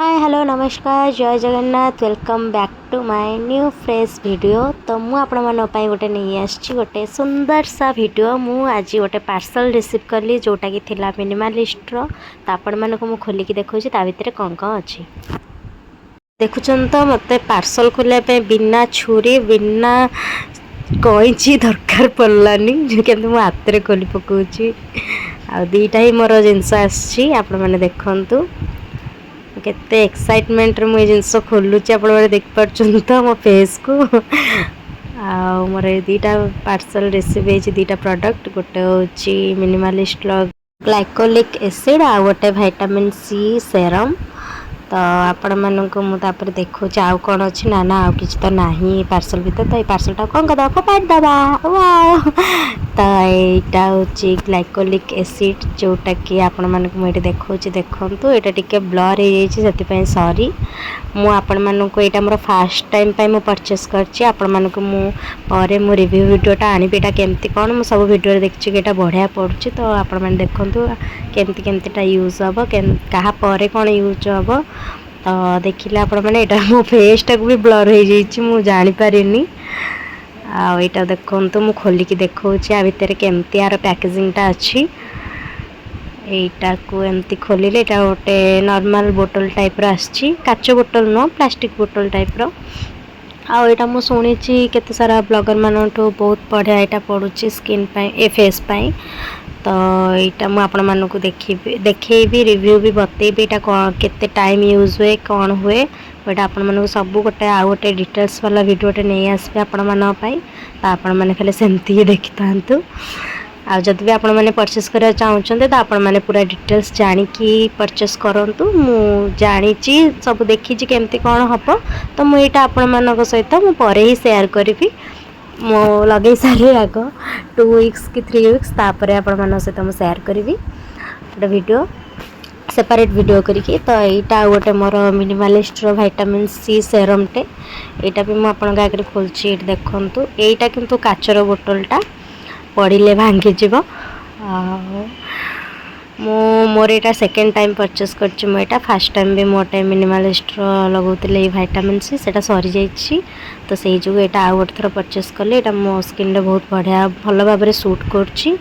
हाय hello नमस्कार जय Jagannath welcome back to my new fresh video. तो मु आपण मन पई गोटे नहीं आछि गोटे सुंदर सा वीडियो। मु आज गोटे पार्सल रिसीव कली जोटा कि थिला मिनिमलिस्ट रो। तो आपण मन को मु खोली की देखौ ता भितर कोन कोन अछि देखुछन। तो मते पार्सल खोले पे बिना छुरी बिना कईची दरकार पड़लानी केंतु मु हाथ रे खोली पकोछि। आ दीटा ही मोर जिंस आछि आपण माने देखंतु केते एक्साइटमेंट रे मुझे जिनस खोलुची आप देख पार्छन तो मो फेस को आ मोर दीटा पार्सल रिसीव होती दीटा प्रोडक्ट गोटे होची मिनिमलिस्ट ग्लाइकोलिक एसिड आ गोटे विटामिन सी सेरम। तो आपण मानक मुझे देखो आउ कौन अच्छी ना ना आउ किसी तो नहीं पार्सल भीतर। तो ये पार्सलटा कौन कर फोपाड़ी दबा वाओ। तो यहाँ हूँ ग्लाइकोलिक एसिड जोटा कि आपण मानक मुझे देखा देखु यहाँ टी ब्लर हो सॉरी मुझे मोर फास्ट टाइम पे परचेस कर रिव्यू वीडियोटा आनीटा केमती कौन मुझे सब वीडियो देखी कि बढ़िया पड़ुची। तो आपण मैंने देखु केमती केमतीटा यूज हम क्या कौन यूज हम। तो देखिले आपण मैंने यहाँ मो फेसटा को भी ब्लर हो जापारे। आईटा देखो मु खोलिकी देखा आ भितर केमती यार पैकेजिंगटा अच्छी। यहीटा को एमती खोलिले यहाँ गोटे नॉर्मल बोतल टाइप आसी काच बोतल नुह प्लास्टिक बोतल टाइप आईटा मु शुणी केते सारा ब्लॉगर मानठू बहुत बढ़िया यहाँ पड़ुची स्किन ए फेस पाई। तो यहाँ मुझे आपण मानक देखी रिव्यू भी बतेबी यहाँ केते टाइम यूज हुए कौन हुए यहाँ आपण मानक सब गोटे आ गोटे डिटेल्स वाला वीडियोटे नहीं आसबे आपण मान पाई। तो आपण मैंने खाली सेमती ही देखी था। आदि भी आपण मैंने परचेस करना चाहते तो आपण मैंने पूरा डिटेल्स जानिकी परचेस करूँ। मु जानी सब देखी केमती कौन हम। तो मुझे आपण मान सहित मुझे ही सेयार करी मो लगे सारे आग 2 वीक्स कि 3 वीक्स तापर आपण मान सहित मुझे सेयार करी गोटे वीडियो सेपरेट वीडियो करिकी। तो यहाँ गोटे मोर मिनिमलिस्ट विटामिन सी सेरमटे यहाँ भी मुझे आगे खोलची देखु। यहाँ किंतु काचर बोतलटा पड़े भांगी जीव। मोर यहाँ सेकेंड टाइम परचेस कर फास्ट टाइम भी मोटे मिनिमलिस्ट लगौले विटामिन सी से सरी जाइए। तो से जो यहाँ आउ गोटे थर परचेस कले यहाँ मो स्किन रे बहुत बढ़िया भल भाव सूट कर।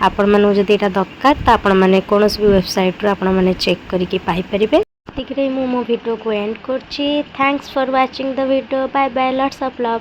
आपण मानू जदि यहाँ दरकार तो आपण मैंने कौन भी वेबसाइट रू आपण मैंने चेक करके पाइपर। ठीक है मो वीडियो को एंड कर। Thanks for watching the video bye bye lots of love.